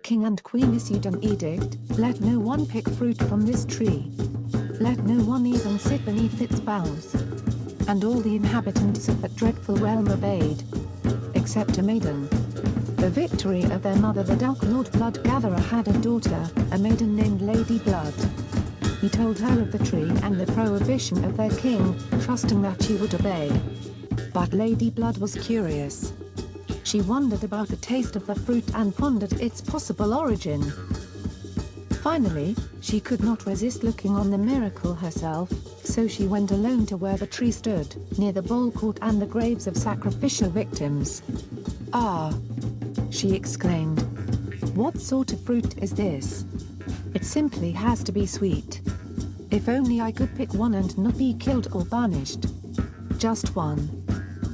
king and queen issued an edict: let no one pick fruit from this tree. Let no one even sit beneath its boughs. And all the inhabitants of that dreadful realm obeyed, except a maiden. The victory of their mother, the dark Lord Blood-gatherer, had a daughter, a maiden named Lady Blood. He told her of the tree and the prohibition of their king, trusting that she would obey. But Lady Blood was curious. She wondered about the taste of the fruit and pondered its possible origin. Finally, she could not resist looking on the miracle herself, so she went alone to where the tree stood, near the ball court and the graves of sacrificial victims. "Ah!" she exclaimed. "What sort of fruit is this? It simply has to be sweet. If only I could pick one and not be killed or banished. Just one."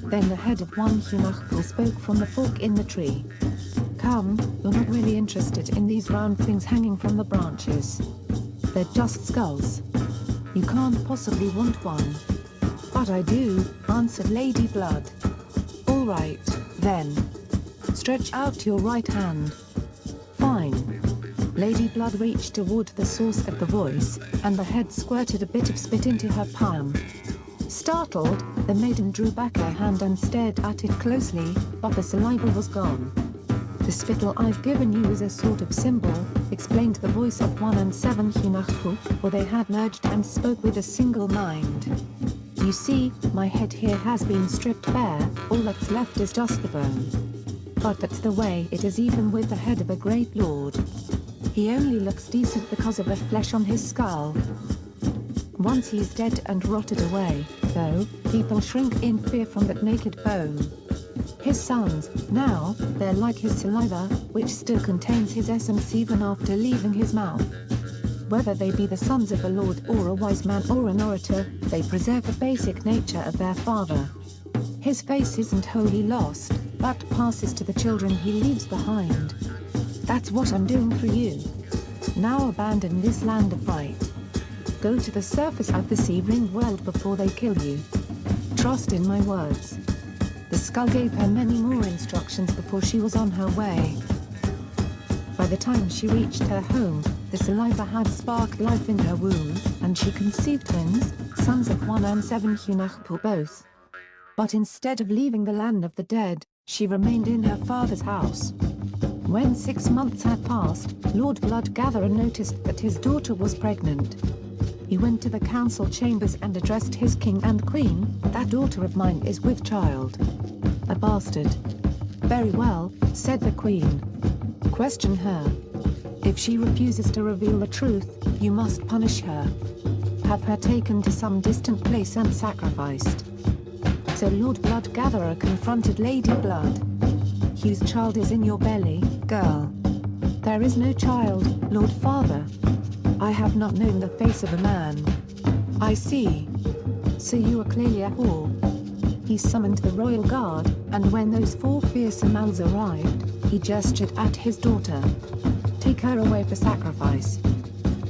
Then the head of one Hunachpul spoke from the fork in the tree. "Come, you're not really interested in these round things hanging from the branches. They're just skulls. You can't possibly want one." "But I do," answered Lady Blood. "All right, then. Stretch out your right hand." "Fine." Lady Blood reached toward the source of the voice, and the head squirted a bit of spit into her palm. Startled, the maiden drew back her hand and stared at it closely, but the saliva was gone. "The spittle I've given you is a sort of symbol," explained the voice of 1 and 7 Hunachpul, for they had merged and spoke with a single mind. "You see, my head here has been stripped bare, all that's left is just the bone. But that's the way it is even with the head of a great lord. He only looks decent because of the flesh on his skull. Once he's dead and rotted away, though, people shrink in fear from that naked bone. His sons, now, they're like his saliva, which still contains his essence even after leaving his mouth. Whether they be the sons of a lord or a wise man or an orator, they preserve the basic nature of their father. His face isn't wholly lost, but passes to the children he leaves behind. That's what I'm doing for you. Now abandon this land of fright. Go to the surface of the sea-ringed world before they kill you. Trust in my words." The skull gave her many more instructions before she was on her way. By the time she reached her home, the saliva had sparked life in her womb, and she conceived twins, sons of 1 and 7 Hunachpul both. But instead of leaving the land of the dead, she remained in her father's house. When 6 months had passed, Lord Blood-gatherer noticed that his daughter was pregnant. He went to the council chambers and addressed his king and queen: "That daughter of mine is with child. A bastard." "Very well," said the queen. "Question her. If she refuses to reveal the truth, you must punish her. Have her taken to some distant place and sacrificed." So Lord Blood-gatherer confronted Lady Blood. "Whose child is in your belly, girl?" "There is no child, Lord Father. I have not known the face of a man." "I see. So you are clearly a whore." He summoned the royal guard, and when those 4 fearsome owls arrived, he gestured at his daughter. "Take her away for sacrifice.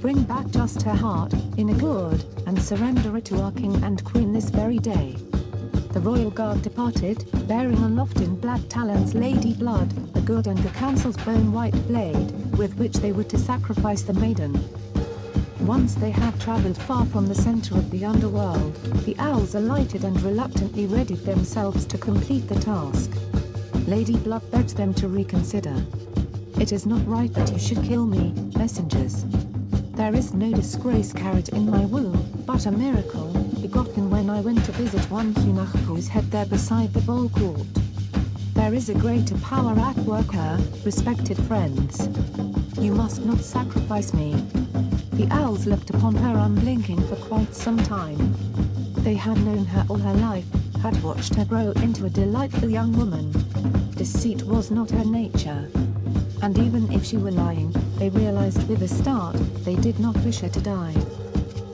Bring back just her heart, in a gourd, and surrender it to our king and queen this very day." The royal guard departed, bearing aloft in black talons Lady Blood, the gourd and the council's bone-white blade, with which they were to sacrifice the maiden. Once they had traveled far from the center of the underworld, the owls alighted and reluctantly readied themselves to complete the task. Lady Blood begged them to reconsider. "It is not right that you should kill me, messengers. There is no disgrace carried in my womb, but a miracle, begotten when I went to visit 1 Hunachpul's head there beside the ball court. There is a greater power at work here, respected friends. You must not sacrifice me." The owls looked upon her unblinking for quite some time. They had known her all her life, had watched her grow into a delightful young woman. Deceit was not her nature. And even if she were lying, they realized with a start, they did not wish her to die.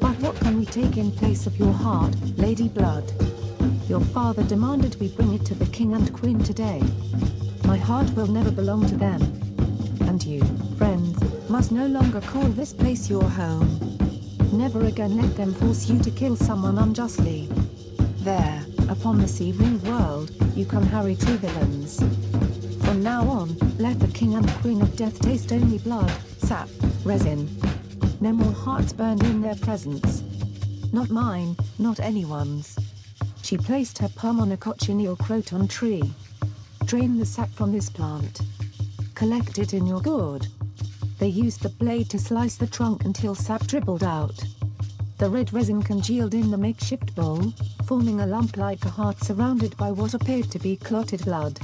"But what can we take in place of your heart, Lady Blood? Your father demanded we bring it to the king and queen today. My heart will never belong to them. And you, friends, must no longer call this place your home. Never again let them force you to kill someone unjustly. There, upon the sea-ringed world, you can harry true villains. From now on, let the king and queen of death taste only blood, sap, resin. No more hearts burned in their presence. Not mine, not anyone's. She placed her palm on a cochineal croton tree. Drain the sap from this plant. Collect it in your gourd. They used the blade to slice the trunk until sap dribbled out. The red resin congealed in the makeshift bowl, forming a lump like a heart surrounded by what appeared to be clotted blood.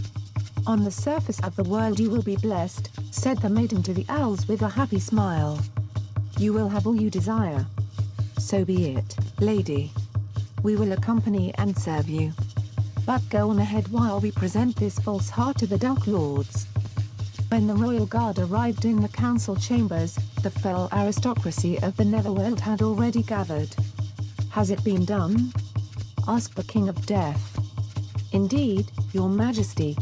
On the surface of the world you will be blessed, said the maiden to the owls with a happy smile. You will have all you desire. So be it, lady. We will accompany and serve you. But go on ahead while we present this false heart to the Dark Lords. When the royal guard arrived in the council chambers, the fell aristocracy of the Netherworld had already gathered. Has it been done? Asked the King of Death. Indeed, your majesty.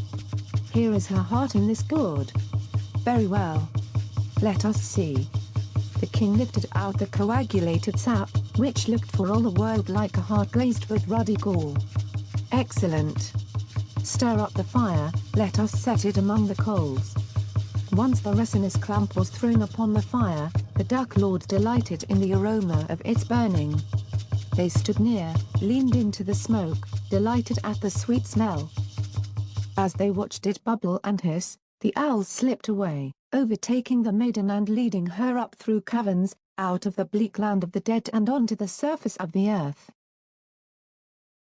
Here is her heart in this gourd. Very well. Let us see. The king lifted out the coagulated sap, which looked for all the world like a heart glazed with ruddy gall. Excellent. Stir up the fire, let us set it among the coals. Once the resinous clump was thrown upon the fire, the Dark Lords delighted in the aroma of its burning. They stood near, leaned into the smoke, delighted at the sweet smell. As they watched it bubble and hiss, the owls slipped away, overtaking the maiden and leading her up through caverns, out of the bleak land of the dead and onto the surface of the earth.